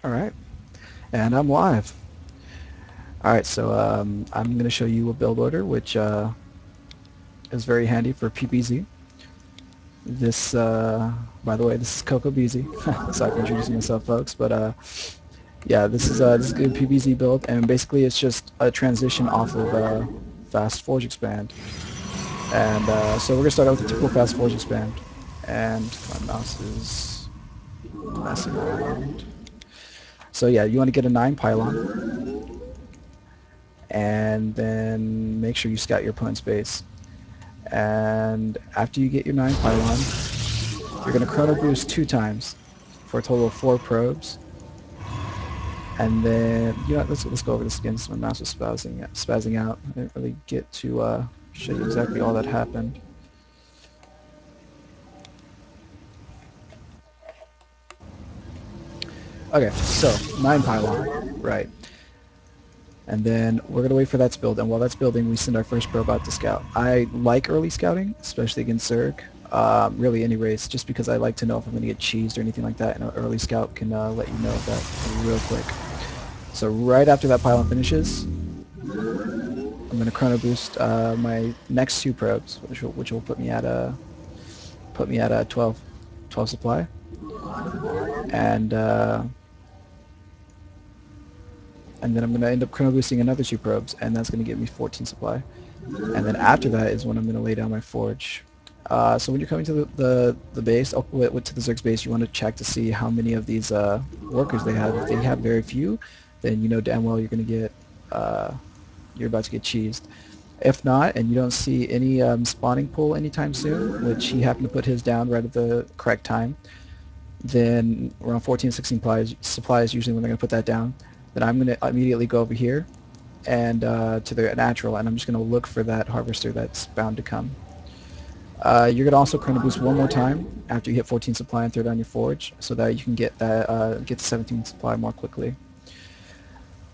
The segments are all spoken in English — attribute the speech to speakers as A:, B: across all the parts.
A: Alright, and I'm live. Alright, so I'm going to show you a build order which is very handy for PvZ. This, by the way, this is CocoBeezy. Sorry for introducing myself, folks, but yeah, this is a good PvZ build, and basically it's just a transition off of fast Forge Expand. And so we're going to start out with a typical fast Forge Expand. And my mouse is messing around. So yeah, you want to get a 9 pylon, and then make sure you scout your opponent's base. And after you get your 9 pylon, you're going to chrono boost 2 times for a total of 4 probes. And then, let's go over this again. So my mouse was spazzing out. I didn't really get to show you exactly all that happened. Okay, so 9 pylon, right. And then we're going to wait for that to build, and while that's building, we send our first probe out to scout. I like early scouting, especially against Zerg. Really any race, just because I like to know if I'm going to get cheesed or anything like that, and an early scout can let you know that real quick. So right after that pylon finishes, I'm going to chrono boost my next 2 probes, which will put me at a 12 supply, and and then I'm going to end up chrono boosting another 2 probes, and that's going to give me 14 supply. And then after that is when I'm going to lay down my forge. So when you're coming to the base, to the Zerg's base, you want to check to see how many of these workers they have. If they have very few, then you know damn well you're about to get cheesed. If not, and you don't see any spawning pool anytime soon, which he happened to put his down right at the correct time, then around 14, 16 supplies usually when they're going to put that down, then I'm going to immediately go over here and to the natural, and I'm just going to look for that harvester that's bound to come. You're going to also chrono boost one more time after you hit 14 supply and throw down your forge, so that you can get to 17 supply more quickly.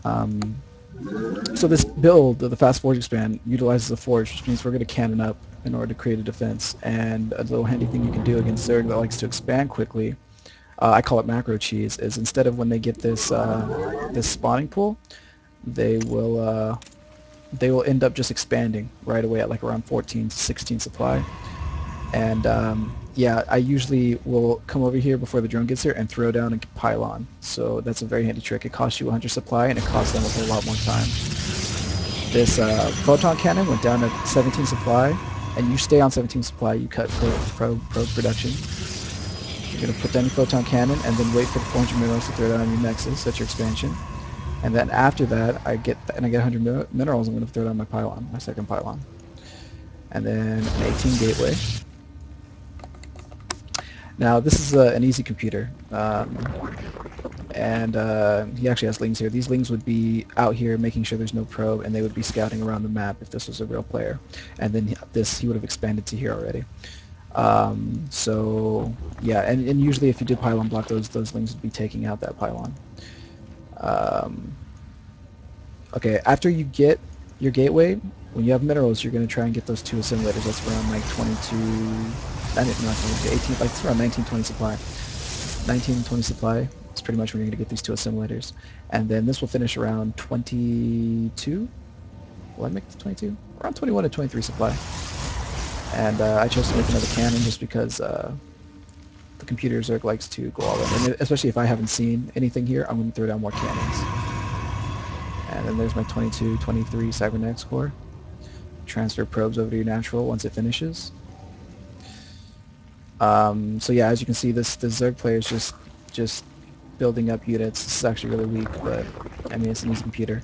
A: Um, so this build, the fast forge expand, utilizes a forge, which means we're going to cannon up in order to create a defense. And a little handy thing you can do against Zerg that likes to expand quickly, I call it macro cheese, is instead of when they get this spawning pool, they will uh, they will end up just expanding right away at like around 14 to 16 supply. And yeah, I usually will come over here before the drone gets here and throw down a pylon. So that's a very handy trick. It costs you 100 supply and it costs them a whole lot more time. This photon cannon went down to 17 supply, and you stay on 17 supply. You cut pro production. You're going to put down your photon cannon and then wait for the 400 minerals to throw down your nexus. That's your expansion. And then after that, I get 100 minerals. I'm going to throw down my pylon, my second pylon. And then an 18 gateway. Now this is an easy computer, and he actually has lings here. These lings would be out here making sure there's no probe, and they would be scouting around the map if this was a real player. And then he would have expanded to here already. So yeah, and usually if you did pylon block, those lings would be taking out that pylon. Um, okay, after you get your gateway, when you have minerals, you're going to try and get those 2 assimilators. That's around like 22, not 22, 18, like it's around 19, 20 supply. 19, 20 supply is pretty much when you're going to get these 2 assimilators. And then this will finish around 22. Will I make it 22? Around 21 to 23 supply. And I chose to make another cannon just because the computer Zerg likes to go all in. And especially if I haven't seen anything here, I'm going to throw down more cannons. And then there's my 22, 23 Cybernetics core. Transfer probes over to your natural once it finishes. So yeah, as you can see, this Zerg player is just building up units. This is actually really weak, but I mean it's an easy computer.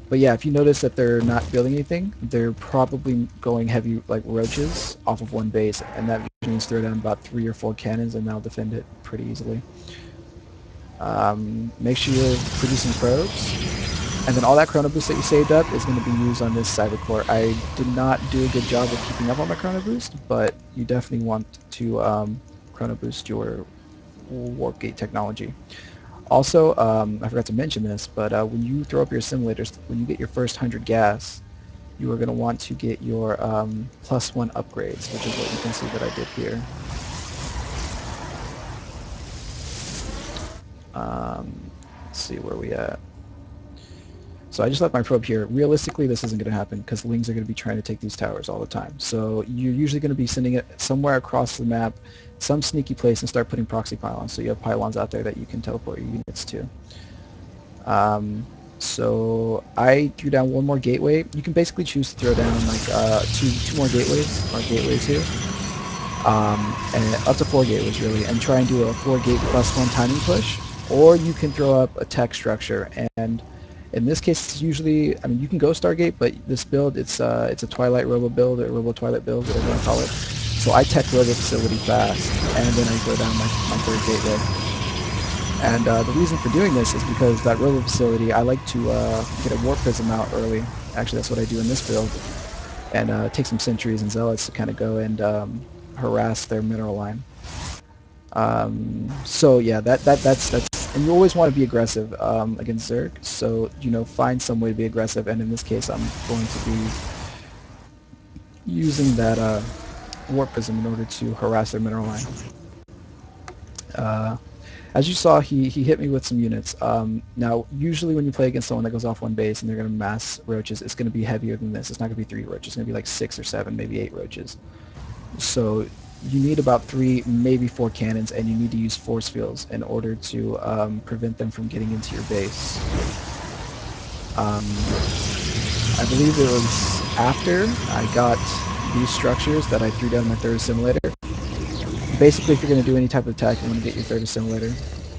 A: But yeah, if you notice that they're not building anything, they're probably going heavy like roaches off of one base, and that means throw down about 3 or 4 cannons and they'll defend it pretty easily. Make sure you're producing probes. And then all that chrono boost that you saved up is going to be used on this cyber core. I did not do a good job of keeping up on my chrono boost, but you definitely want to chrono boost your warp gate technology. Also, I forgot to mention this, but when you throw up your simulators, when you get your first 100 gas, you are going to want to get your +1 upgrades, which is what you can see that I did here. Let's see where we at. So I just left my probe here. Realistically, this isn't going to happen because Lings are going to be trying to take these towers all the time. So you're usually going to be sending it somewhere across the map, some sneaky place, and start putting proxy pylons. So you have pylons out there that you can teleport your units to. So I threw down one more gateway. You can basically choose to throw down like two more gateways, or gateway two, and up to 4 gateways really, and try and do a 4 gate plus 1 timing push. Or you can throw up a tech structure, and in this case, it's usually, I mean, you can go Stargate, but this build, it's a Twilight Robo build, or Robo-Twilight build, whatever you want to call it. So I tech Robo facility fast, and then I throw down my 3rd gateway. And the reason for doing this is because that Robo facility, I like to get a Warp Prism out early. Actually, that's what I do in this build. And take some Sentries and Zealots to kind of go and harass their mineral line. So yeah, that's and you always want to be aggressive against Zerg. So find some way to be aggressive. And in this case, I'm going to be using that Warp Prism in order to harass their mineral line. As you saw, he hit me with some units. Now, usually when you play against someone that goes off one base and they're going to mass roaches, it's going to be heavier than this. It's not going to be 3 roaches. It's going to be like 6 or 7, maybe 8 roaches. So you need about 3, maybe 4 cannons, and you need to use force fields in order to prevent them from getting into your base. I believe it was after I got these structures that I threw down my 3rd assimilator. Basically, if you're going to do any type of attack, you want to get your 3rd assimilator.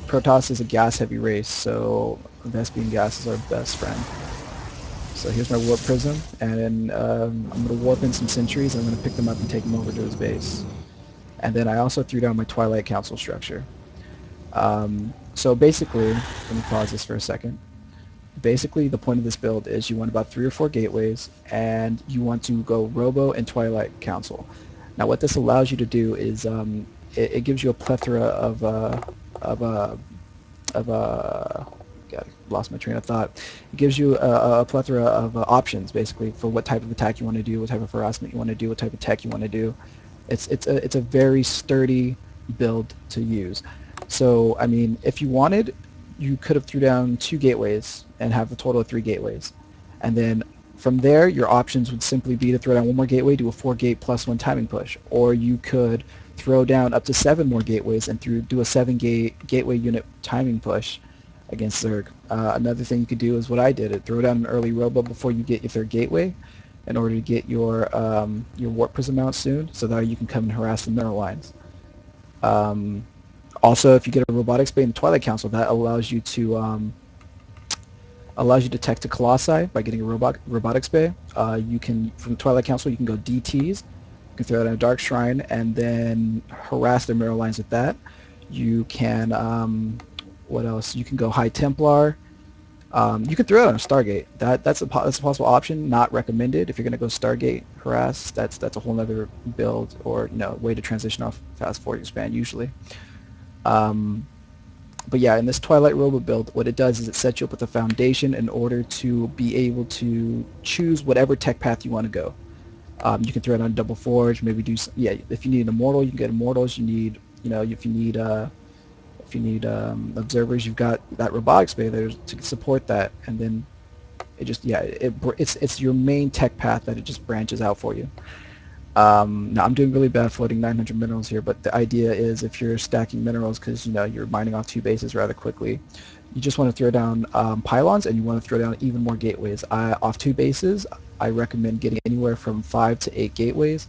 A: Protoss is a gas-heavy race, so Vespian gas is our best friend. So here's my Warp Prism, and then I'm going to warp in some sentries, and I'm going to pick them up and take them over to his base. And then I also threw down my Twilight Council structure. So basically, let me pause this for a second. Basically, the point of this build is you want about 3 or 4 gateways, and you want to go Robo and Twilight Council. Now, what this allows you to do is it gives you a plethora God, lost my train of thought. It gives you a plethora of options, basically, for what type of attack you want to do, what type of harassment you want to do, what type of tech you want to do. It's a very sturdy build to use. So, I mean, if you wanted, you could have threw down 2 gateways and have a total of 3 gateways. And then from there, your options would simply be to throw down 1 more gateway, do a 4-gate plus 1 timing push. Or you could throw down up to 7 more gateways and do a 7-gate gateway unit timing push against Zerg. Another thing you could do is what I did, throw down an early Robo before you get your 3rd gateway in order to get your Warp Prism out soon, so that you can come and harass the mineral lines. Also, if you get a Robotics Bay in the Twilight Council, that allows you to tech to Colossi by getting a Robotics Bay. You can, from the Twilight Council, you can go DTs. You can throw out a Dark Shrine and then harass their mineral lines with that. You can, what else? You can go High Templar. You can throw it on a Stargate. That's a possible option. Not recommended. If you're going to go Stargate harass, that's a whole other build or way to transition off fast Forge Ezpand usually. But yeah, in this Twilight Robo build, what it does is it sets you up with a foundation in order to be able to choose whatever tech path you want to go. You can throw it on Double Forge, maybe do if you need an Immortal, you can get Immortals. You need if you need observers, you've got that Robotics Bay there to support that, and then it's your main tech path that it just branches out for you. Now I'm doing really bad floating 900 minerals here, but the idea is if you're stacking minerals because you're mining off 2 bases rather quickly, you just want to throw down pylons, and you want to throw down even more gateways. Off 2 bases, I recommend getting anywhere from 5 to 8 gateways.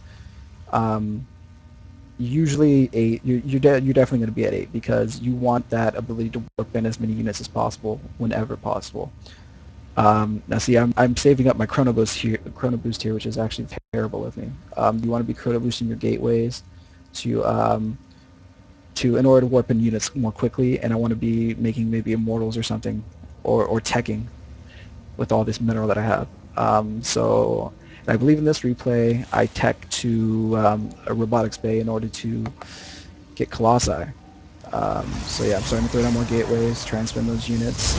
A: Usually 8. You're definitely going to be at 8 because you want that ability to warp in as many units as possible whenever possible. Now see, I'm saving up my Chrono Boost here, which is actually terrible of me. You want to be Chrono Boosting your gateways to in order to warp in units more quickly, and I want to be making maybe Immortals or something, or teching with all this mineral that I have. So I believe in this replay, I tech to a Robotics Bay in order to get Colossi. So yeah, I'm starting to throw down more gateways, try and spend those units.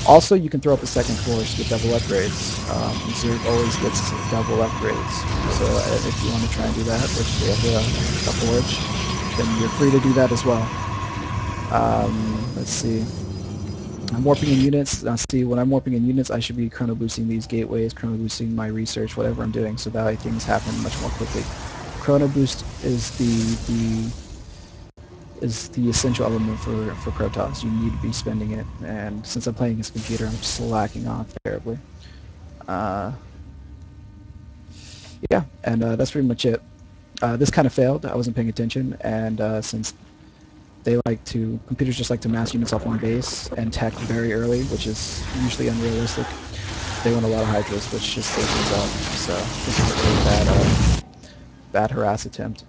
A: Also, you can throw up a 2nd Forge to get double upgrades. Zerg always gets double upgrades. So if you want to try and do that, which we have a Forge, then you're free to do that as well. Let's see. I'm warping in units. Now see, when I'm warping in units, I should be chrono boosting these gateways, chrono boosting my research, whatever I'm doing, so that way things happen much more quickly. Chrono boost is the essential element for Protoss. You need to be spending it, and since I'm playing against a computer, I'm slacking off terribly. Uh, yeah, and that's pretty much it. This kind of failed. I wasn't paying attention, and since computers just like to mass units off one base and tech very early, which is usually unrealistic. They want a lot of Hydras, which just slows things up. So this is a really bad harass attempt.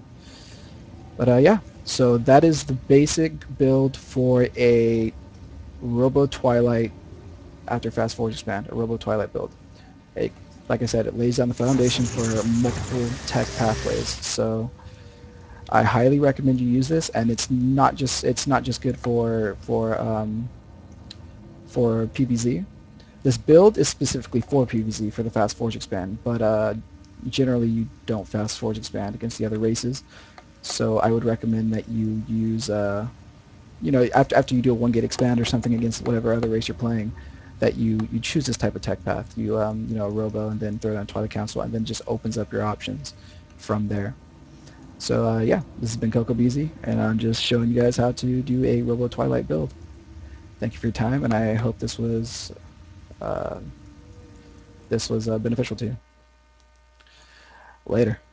A: But yeah, so that is the basic build for a Robo-Twilight after Fast Forge Expand, a Robo-Twilight build. It, like I said, it lays down the foundation for multiple tech pathways. So I highly recommend you use this, and it's not just good for PvZ. This build is specifically for PvZ for the Fast Forge Expand, but generally you don't Fast Forge Expand against the other races. So I would recommend that you use after you do a 1 gate expand or something against whatever other race you're playing, that you choose this type of tech path. Robo and then throw down Twilight Council, and then just opens up your options from there. So yeah, this has been CocoBeezy, and I'm just showing you guys how to do a Robo Twilight build. Thank you for your time, and I hope uh, this was beneficial to you. Later.